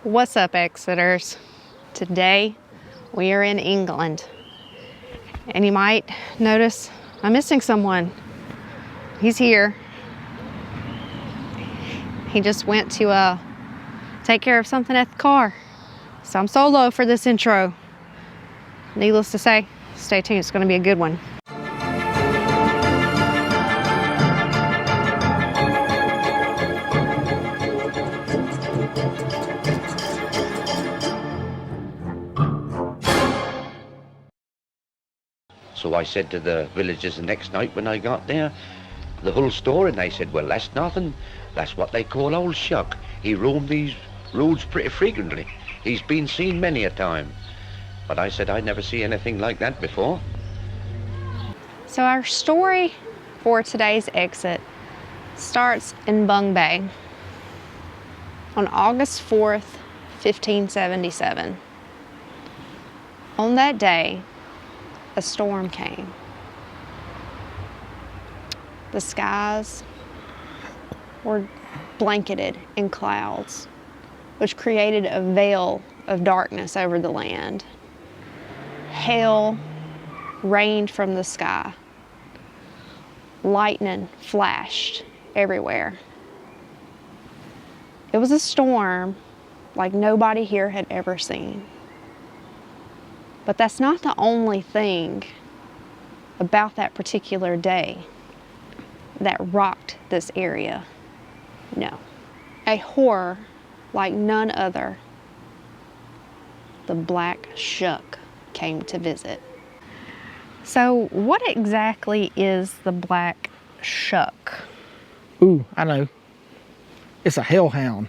What's up, Exeters? Today we are in England, and you might notice I'm missing someone. He's here. He just went to take care of something at the car. So I'm solo for this intro. Needless to say, stay tuned, it's going to be a good one. So I said to the villagers the next night when I got there, the whole story, and they said, well, that's nothing. That's what they call Old Shuck. He roamed these roads pretty frequently. He's been seen many a time. But I said, I'd never see anything like that before. So our story for today's exit starts in Bung Bay on August 4th, 1577. On that day, a storm came. The skies were blanketed in clouds, which created a veil of darkness over the land. Hail rained from the sky. Lightning flashed everywhere. It was a storm like nobody here had ever seen. But that's not the only thing about that particular day that rocked this area. No. A horror like none other, the Black Shuck, came to visit. So what exactly is the Black Shuck? Ooh, I know. It's a hellhound.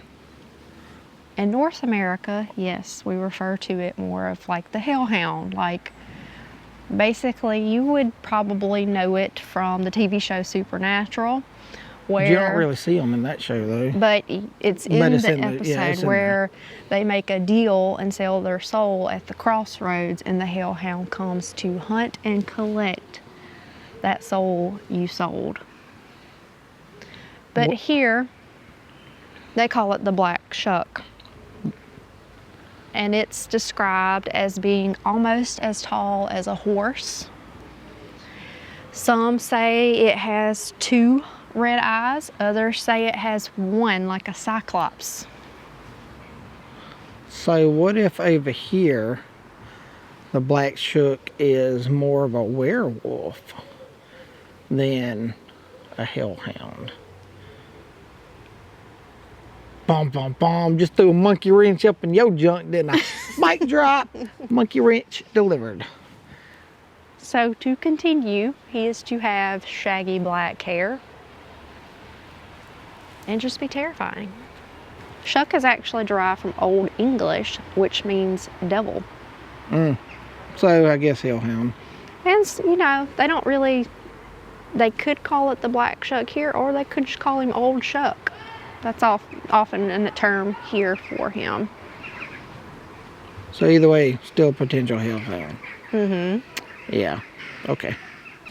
In North America, yes, we refer to it more of like the hellhound. Like, basically, you would probably know it from the TV show Supernatural, where You don't really see them in that show, though. But it's in it's the in the- episode yeah, it's in where they make a deal and sell their soul at the crossroads, and the hellhound comes to hunt and collect that soul you sold. But here, they call it the Black Shuck. And it's described as being almost as tall as a horse. Some say it has 2 red eyes. Others say it has 1, like a cyclops. So what if over here, the Black Shuck is more of a werewolf than a hellhound? Bom, bom, bom. Just threw a monkey wrench up in your junk, didn't I? Mic drop. Monkey wrench delivered. So to continue, he is to have shaggy black hair and just be terrifying. Shuck is actually derived from Old English, which means devil. So I guess hellhound. And, you know, they could call it the Black Shuck here, or they could just call him Old Shuck. That's often a term here for him. So either way, still potential hellhound. Mm-hmm. Yeah. Okay.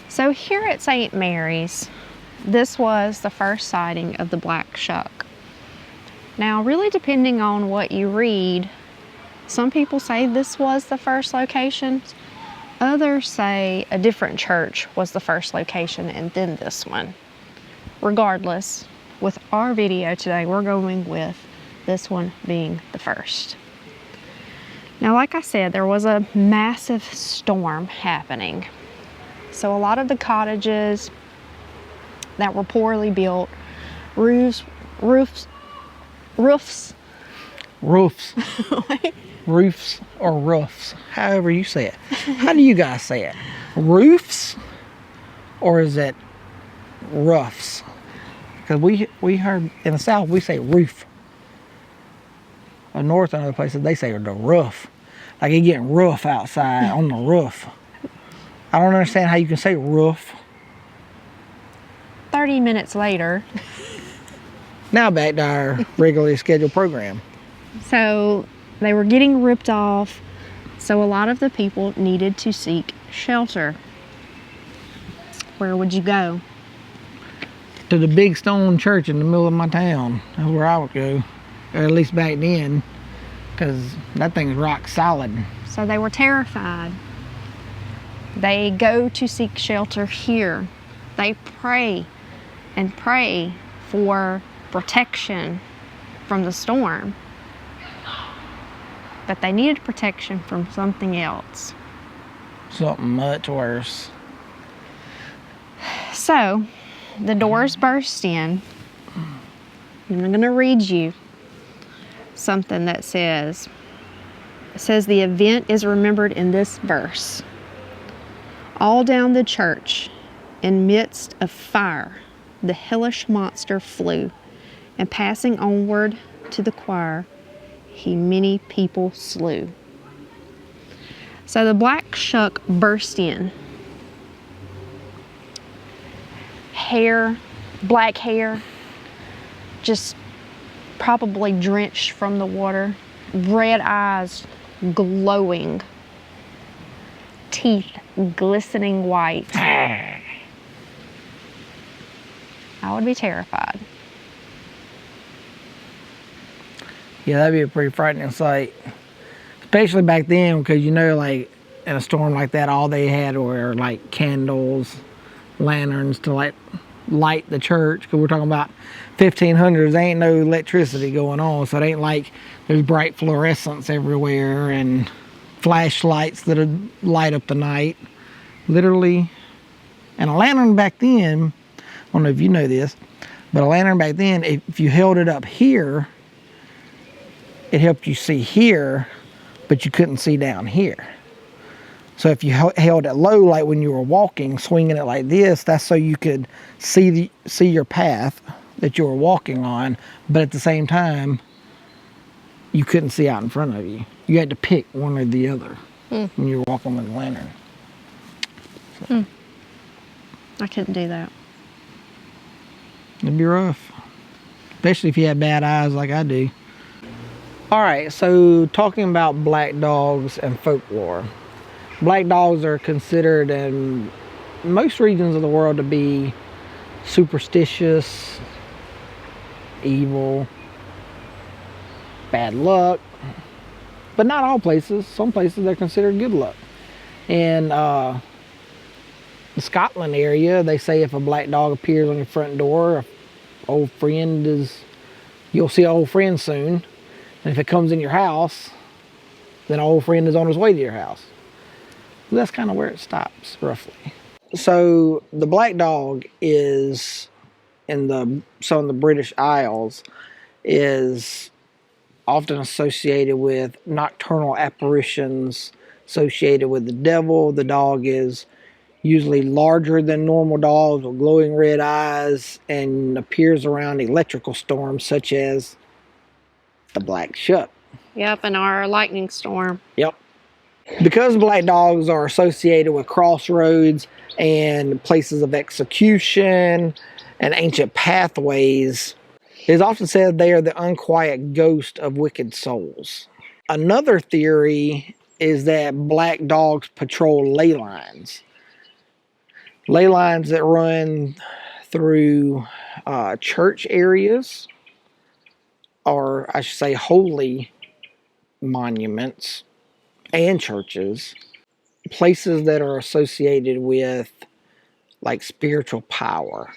So here at St. Mary's, this was the first sighting of the Black Shuck. Now, really depending on what you read, some people say this was the first location. Others say a different church was the first location and then this one. Regardless, with our video today, we're going with this one being the first. Now, like I said, there was a massive storm happening. So a lot of the cottages that were poorly built, roofs, roofs or roofs, however you say it. How do you guys say it? Roofs, or is it roughs? Because we heard in the South we say roof. In North and other places they say the roof. Like it's getting rough outside on the roof. I don't understand how you can say roof. 30 minutes later. Now back to our regularly scheduled program. So they were getting ripped off. So a lot of the people needed to seek shelter. Where would you go? To the big stone church in the middle of my town. That's where I would go. Or at least back then. because that thing's rock solid. So they were terrified. They go to seek shelter here. They pray and pray for protection from the storm. But they needed protection from something else. Something much worse. So, the doors burst in. And I'm going to read you something that says, the event is remembered in this verse. All down the church, in midst of fire, the hellish monster flew, and passing onward to the choir, he many people slew. So the Black Shuck burst in. Black hair, just probably drenched from the water, red eyes glowing, teeth glistening white. I would be terrified. Yeah, that'd be a pretty frightening sight. Especially back then, because you know, like, in a storm like that, all they had were, like, candles, lanterns to, like, light the church. Because we're talking about 1500s, there ain't no electricity going on. So it ain't like there's bright fluorescence everywhere and flashlights that would light up the night. Literally. And a lantern back then, I don't know if you know this, but a lantern back then, if you held it up here, it helped you see here, but you couldn't see down here. So if you held it low, like when you were walking, swinging it like this, that's so you could see your path that you were walking on, but at the same time, you couldn't see out in front of you. You had to pick one or the other when you were walking with a lantern. So. I couldn't do that. It'd be rough, especially if you had bad eyes like I do. All right, so talking about black dogs and folklore. Black dogs are considered in most regions of the world to be superstitious, evil, bad luck, but not all places. Some places they're considered good luck. In the Scotland area, they say if a black dog appears on your front door, you'll see an old friend soon. And if it comes in your house, then an old friend is on his way to your house. So that's kind of where it stops, roughly. So the black dog is in some of the British Isles is often associated with nocturnal apparitions associated with the devil. The dog is usually larger than normal dogs with glowing red eyes and appears around electrical storms such as the Black Shuck. Yep, and our lightning storm. Yep. Because black dogs are associated with crossroads and places of execution and ancient pathways, it is often said they are the unquiet ghost of wicked souls. Another theory is that black dogs patrol ley lines. Ley lines that run through church areas, or I should say holy monuments and churches, places that are associated with like spiritual power,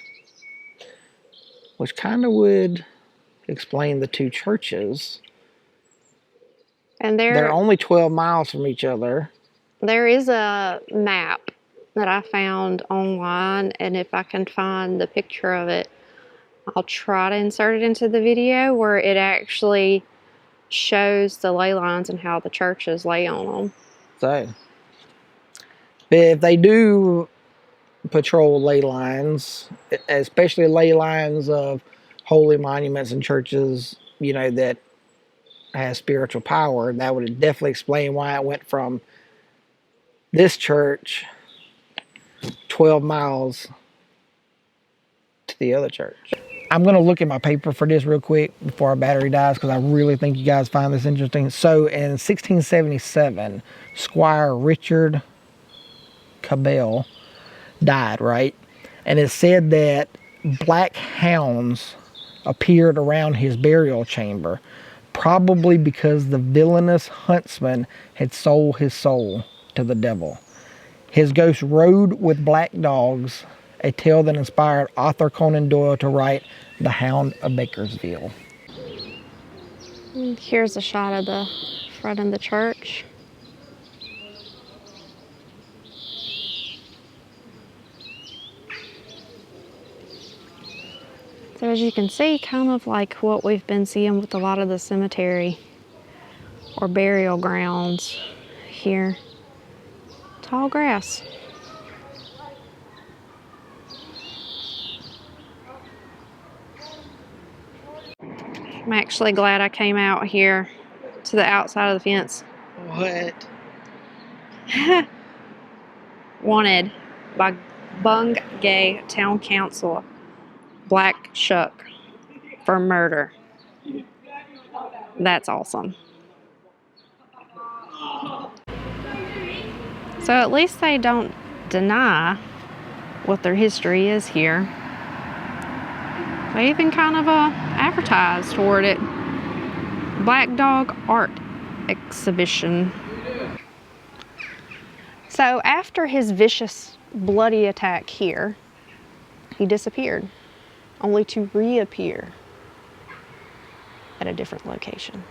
which kind of would explain the two churches. And they're only 12 miles from each other. There is a map that I found online, and if I can find the picture of it, I'll try to insert it into the video, where it actually shows the ley lines and how the churches lay on them. So, but if they do patrol ley lines, especially ley lines of holy monuments and churches, you know, that has spiritual power, that would definitely explain why it went from this church 12 miles to the other church. I'm going to look at my paper for this real quick before our battery dies, because I really think you guys find this interesting. So in 1677, Squire Richard Cabell died, right? And it said that black hounds appeared around his burial chamber, probably because the villainous huntsman had sold his soul to the devil. His ghost rode with black dogs, a tale that inspired author Conan Doyle to write The Hound of Bakersfield. Here's a shot of the front of the church. So as you can see, kind of like what we've been seeing with a lot of the cemetery or burial grounds here. Tall grass. I'm actually glad I came out here to the outside of the fence. What? Wanted by Bungay Town Council, Black Shuck, for murder. That's awesome. So at least they don't deny what their history is here. They even kind of advertised toward it. Black Dog Art Exhibition. So after his vicious, bloody attack here, he disappeared, only to reappear at a different location.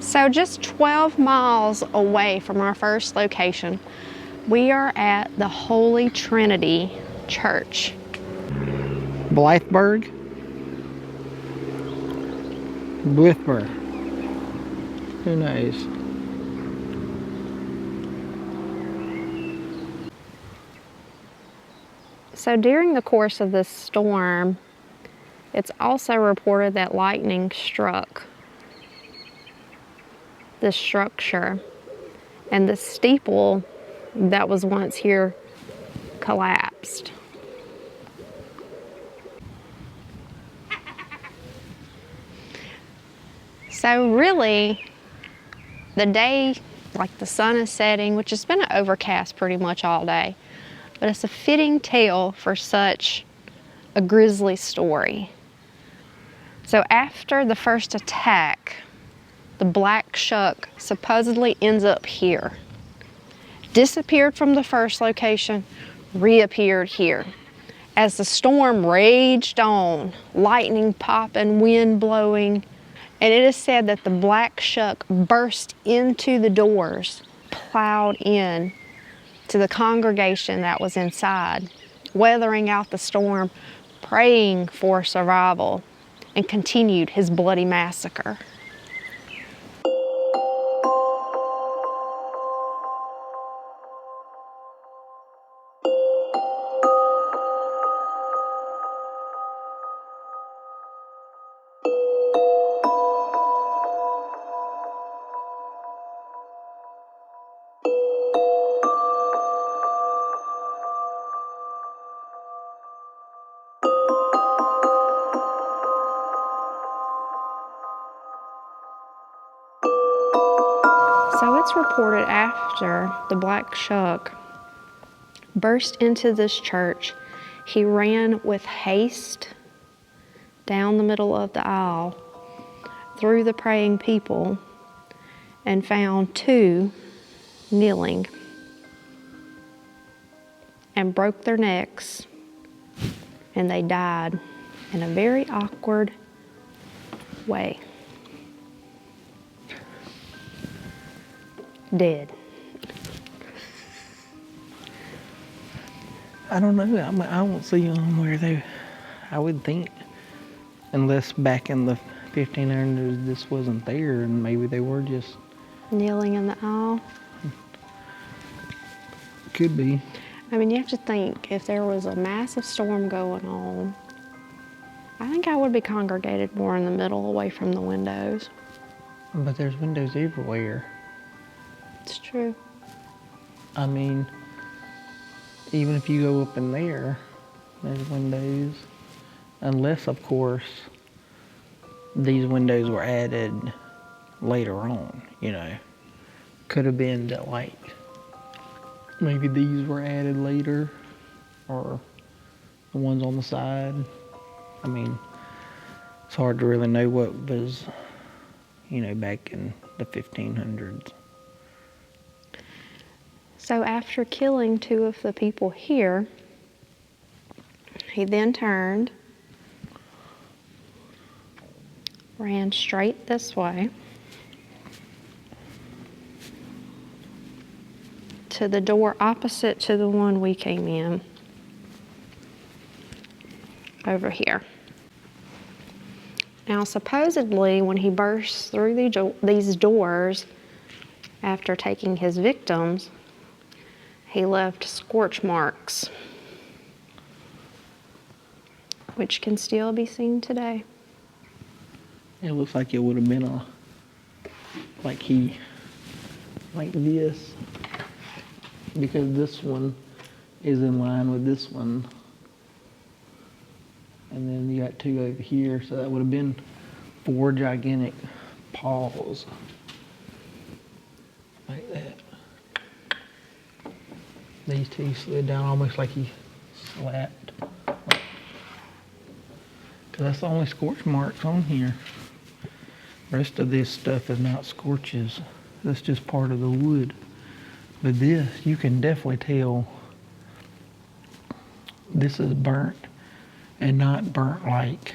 So just 12 miles away from our first location, we are at the Holy Trinity Church. Blytheburg? Blytheburg. Who knows? So during the course of this storm, it's also reported that lightning struck this structure, and the steeple that was once here collapsed. So really, the day, like the sun is setting, which has been overcast pretty much all day, but it's a fitting tale for such a grisly story. So after the first attack, the Black Shuck supposedly ends up here. Disappeared from the first location, reappeared here. As the storm raged on, lightning popping, wind blowing, and it is said that the Black Shuck burst into the doors, plowed in to the congregation that was inside, weathering out the storm, praying for survival, and continued his bloody massacre. So it's reported after the Black Shuck burst into this church, he ran with haste down the middle of the aisle through the praying people and found two kneeling and broke their necks, and they died in a very awkward way. Dead. I don't know. I don't see them where they, I would think, unless back in the 1500s this wasn't there and maybe they were just Kneeling in the aisle. could be. I mean, you have to think, if there was a massive storm going on, I think I would be congregated more in the middle, away from the windows. But there's windows everywhere. It's true. I mean, even if you go up in there, there's windows. Unless, of course, these windows were added later on, you know. could have been that, like, maybe these were added later, or the ones on the side. I mean, it's hard to really know what was, back in the 1500s. So after killing 2 of the people here, he then turned, ran straight this way to the door opposite to the one we came in, over here. Now, supposedly, when he burst through these doors after taking his victims, he left scorch marks, which can still be seen today. It looks like it would have been like this, because this one is in line with this one. And then you got 2 over here, so that would have been 4 gigantic paws. Like that. These 2 slid down almost like he slapped. Because that's the only scorch marks on here. The rest of this stuff is not scorches. That's just part of the wood. But this, you can definitely tell this is burnt. And not burnt like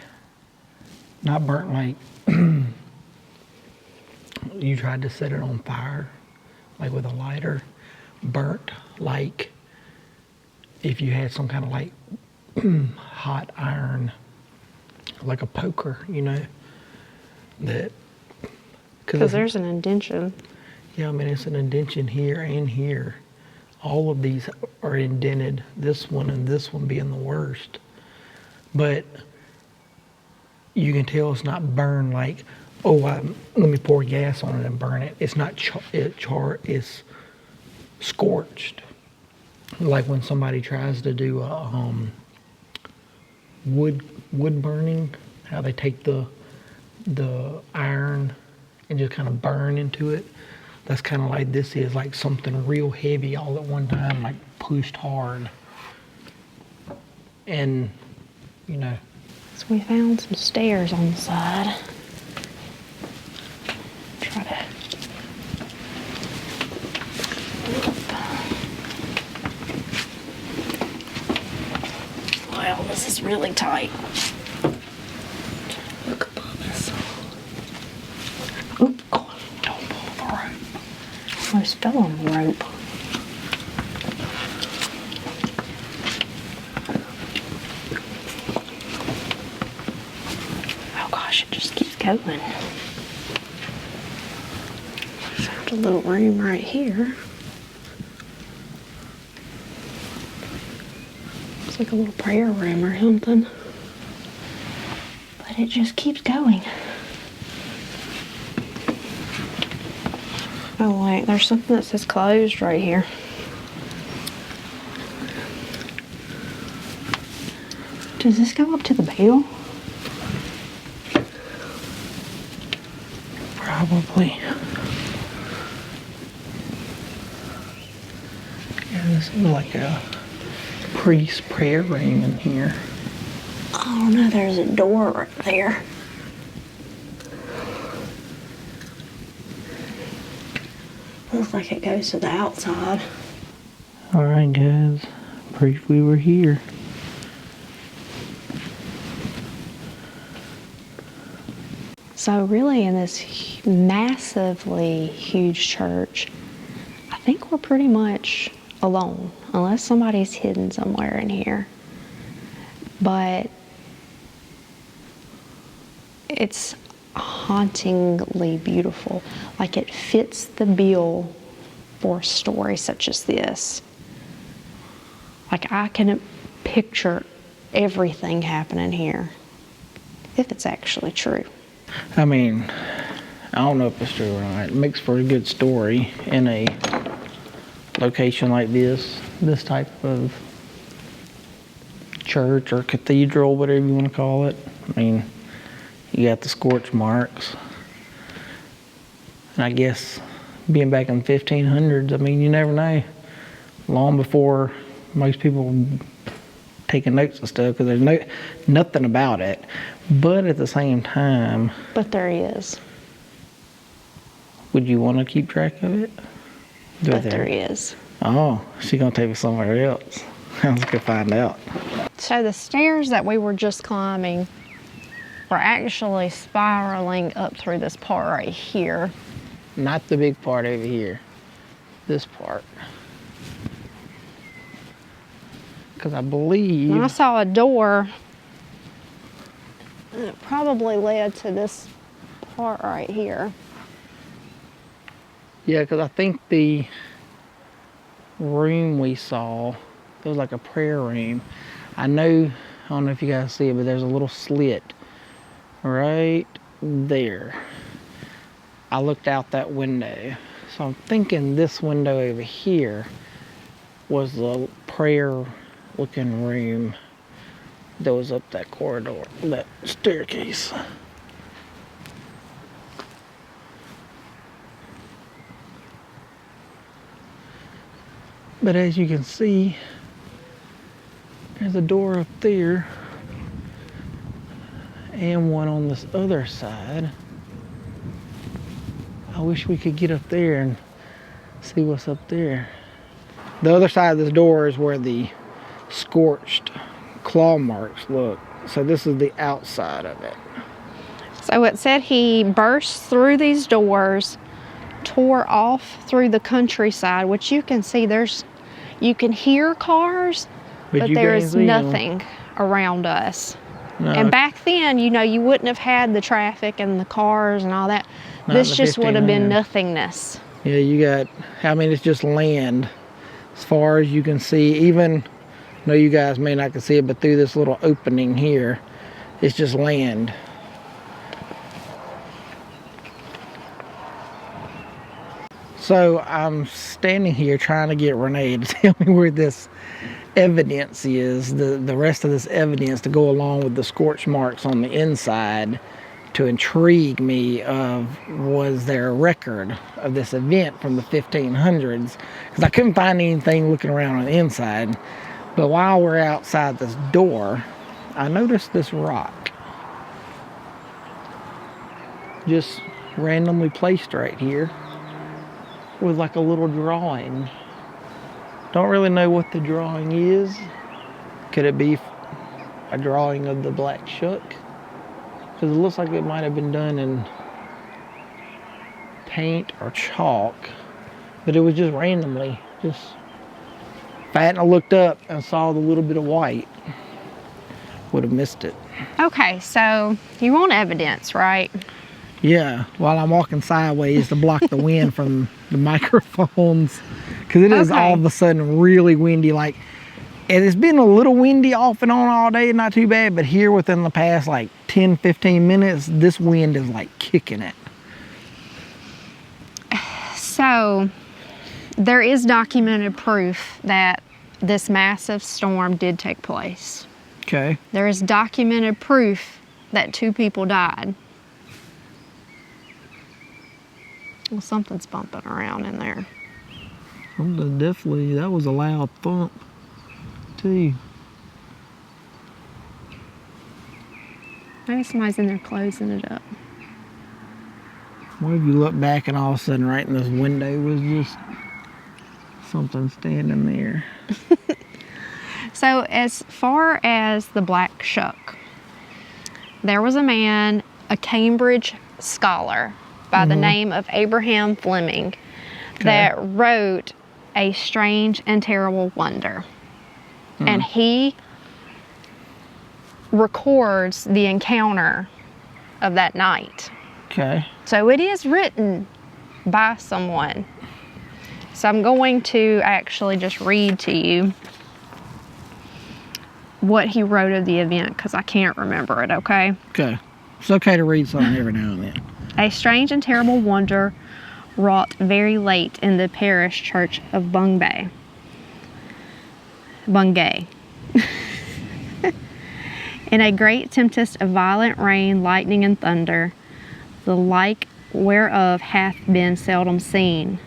you tried to set it on fire, like with a lighter. Burnt like if you had some kind of like hot iron, like a poker, that. Because there's an indention. Yeah, I mean, it's an indention here and here. All of these are indented, this one and this one being the worst. But you can tell it's not burned like, let me pour gas on it and burn it. It's not it's scorched. Like when somebody tries to do a wood burning, how they take the iron and just kind of burn into it. That's kind of like this is, like something real heavy all at one time, like pushed hard. And So we found some stairs on the side. Try to. Wow, this is really tight. Look above us. Oh, God, don't pull the rope. Almost fell on the rope. It just keeps going. Found a little room right here. It's like a little prayer room or something. But it just keeps going. Oh wait, there's something that says closed right here. Does this go up to the bell? Probably. Yeah, this is like a priest's prayer ring in here. Oh no, there's a door right there. Looks like it goes to the outside. Alright guys, proof we were here. So really in this massively huge church, I think we're pretty much alone, unless somebody's hidden somewhere in here. But it's hauntingly beautiful. Like it fits the bill for a story such as this. Like I can picture everything happening here, if it's actually true. I mean, I don't know if it's true or not. It makes for a good story in a location like this type of church or cathedral, whatever you want to call it. I mean, you got the scorch marks. And I guess being back in the 1500s, I mean, you never know. Long before most people taking notes and stuff, because there's nothing about it. But at the same time, But there is. would you want to keep track of it? But there is. Oh, she's gonna take me somewhere else. Let's go find out. So the stairs that we were just climbing were actually spiraling up through this part right here. Not the big part over here. This part. Because I believe... And I saw a door. And it probably led to this part right here. Yeah, because I think the room we saw, it was like a prayer room. I don't know if you guys see it, but there's a little slit right there. I looked out that window. So I'm thinking this window over here was the prayer looking room that was up that corridor, that staircase. But as you can see, there's a door up there and one on this other side. I wish we could get up there and see what's up there. The other side of this door is where the scorched claw marks look. So this is the outside of it. So it said he burst through these doors, tore off through the countryside, which you can see you can hear cars, but there is nothing around us. No, and back then, you wouldn't have had the traffic and the cars and all that. This just would have been nothingness. Yeah, it's just land. As far as you can see, even though you guys may not can see it, but through this little opening here, it's just land. So I'm standing here trying to get Renee to tell me where this evidence is, the rest of this evidence to go along with the scorch marks on the inside, to intrigue me of, was there a record of this event from the 1500s? Because I couldn't find anything looking around on the inside. But while we're outside this door, I noticed this rock just randomly placed right here with like a little drawing. Don't really know what the drawing is. Could it be a drawing of the Black Shuck? Because it looks like it might have been done in paint or chalk, but it was just randomly. If I hadn't looked up and saw the little bit of white, would have missed it. Okay, so you want evidence, right? Yeah, while I'm walking sideways to block the wind from the microphones, because it is all of a sudden really windy. And it's been a little windy off and on all day, not too bad, but here within the past 10-15 minutes, this wind is kicking it. So there is documented proof that this massive storm did take place. Okay. There is documented proof that 2 people died. Well, something's bumping around in there. Definitely, that was a loud thump, too. Maybe somebody's in there closing it up. What if you look back and all of a sudden right in this window was just something standing there? So as far as the Black Shuck, there was a man, a Cambridge scholar by the name of Abraham Fleming, that wrote A Strange and Terrible Wonder. And he records the encounter of that night. Okay. So it is written by someone. So I'm going to actually just read to you what he wrote of the event, because I can't remember it, okay? Okay. It's okay to read something every now and then. A strange and terrible wonder wrought very late in the parish church of Bungay. In a great tempest of violent rain, lightning, and thunder, the like whereof hath been seldom seen.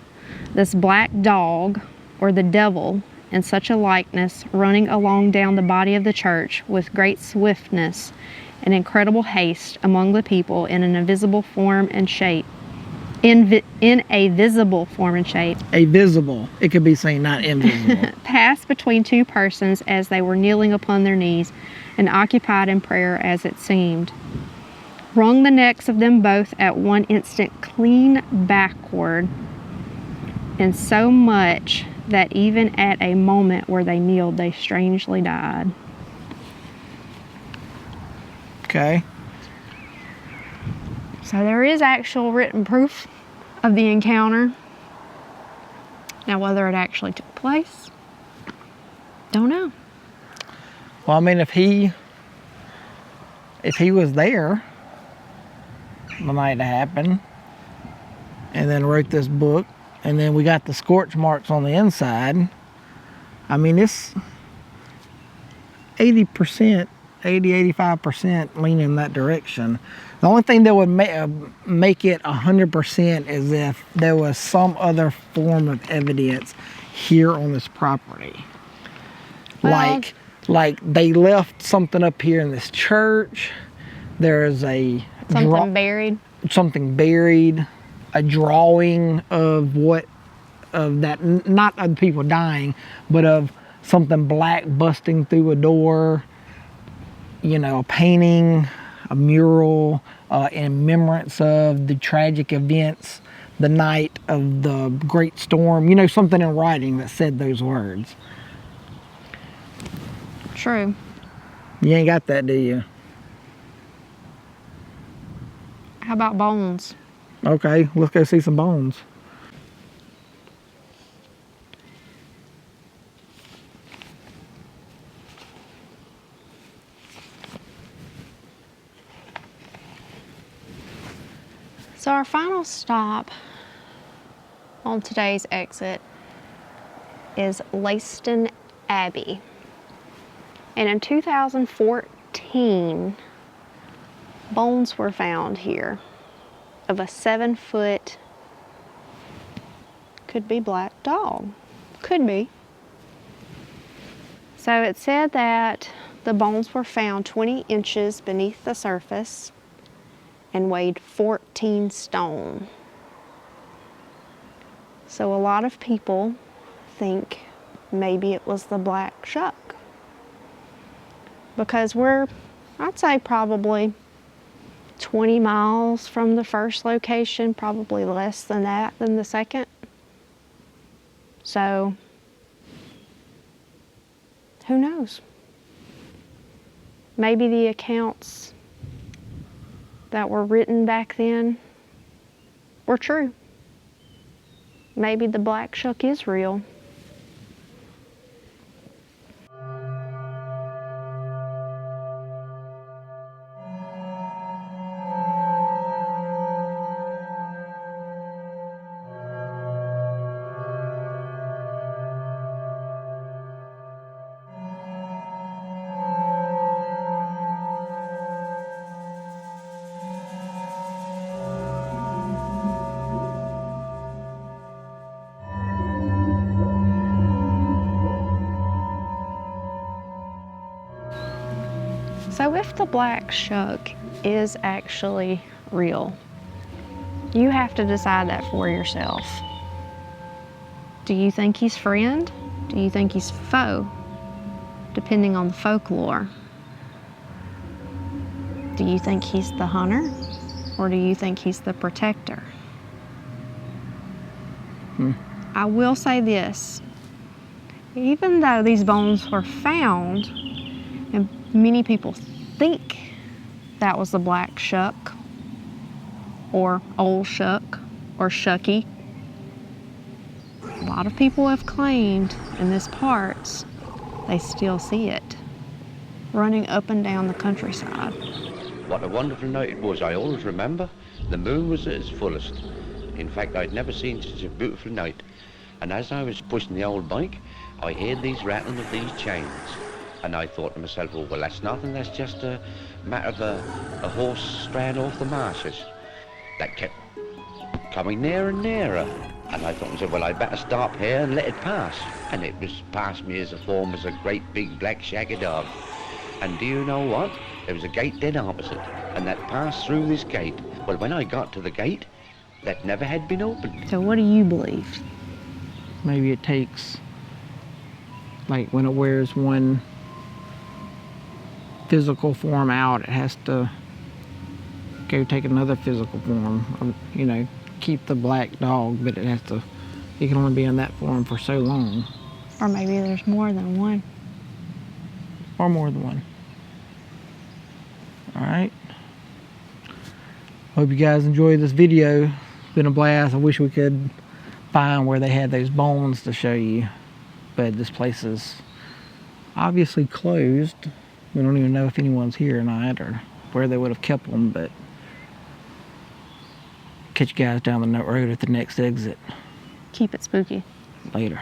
This black dog, or the devil, in such a likeness, running along down the body of the church with great swiftness and incredible haste among the people in an invisible form and shape. In a visible form and shape. A visible. It could be saying not invisible. Passed between two persons as they were kneeling upon their knees and occupied in prayer as it seemed. Wrung the necks of them both at one instant clean backward, and so much that even at a moment where they kneeled, they strangely died. Okay. So there is actual written proof of the encounter. Now, whether it actually took place, don't know. Well, I mean, if he was there the night it happened, and then wrote this book, and then we got the scorch marks on the inside, I mean, it's 80%, 85% leaning in that direction. The only thing that would make it 100% is if there was some other form of evidence here on this property. Well, like they left something up here in this church. There's something buried. Something buried. A drawing of that, not of people dying, but of something black busting through a door. You know, a painting, a mural, in remembrance of the tragic events the night of the great storm. You know, something in writing that said those words. True. You ain't got that, do you? How about bones? Okay, let's go see some bones. So our final stop on today's exit is Leiston Abbey. And in 2014, bones were found here of a 7-foot, could be black dog, could be. So it said that the bones were found 20 inches beneath the surface and weighed 14 stone. So a lot of people think maybe it was the black shuck, because I'd say probably 20 miles from the first location, probably less than that than the second. So who knows? Maybe the accounts that were written back then were true. Maybe the black shuck is real. So if the black shuck is actually real, you have to decide that for yourself. Do you think he's friend? Do you think he's foe? Depending on the folklore. Do you think he's the hunter? Or do you think he's the protector? I will say this. Even though these bones were found, and many people think that was the black shuck, or old shuck, or shucky, a lot of people have claimed in this parts they still see it running up and down the countryside. What a wonderful night it was. I always remember the moon was at its fullest. In fact, I'd never seen such a beautiful night. And as I was pushing the old bike, I heard these rattling of these chains. And I thought to myself, oh, well, that's nothing. That's just a matter of a horse straying off the marshes. That kept coming nearer and nearer. And I thought to myself, well, I better stop here and let it pass. And it was past me as a form as a great big black shaggy dog. And do you know what? There was a gate dead opposite, and that passed through this gate. Well, when I got to the gate, that never had been opened. So what do you believe? Maybe it takes, like when it wears one physical form out, it has to go take another physical form. You know, keep the black dog, but it can only be in that form for so long. Or maybe there's more than one. Or more than one. Alright. Hope you guys enjoyed this video. It's been a blast. I wish we could find where they had those bones to show you. But this place is obviously closed. We don't even know if anyone's here or not, or where they would have kept them, but catch you guys down the road at the next exit. Keep it spooky. Later.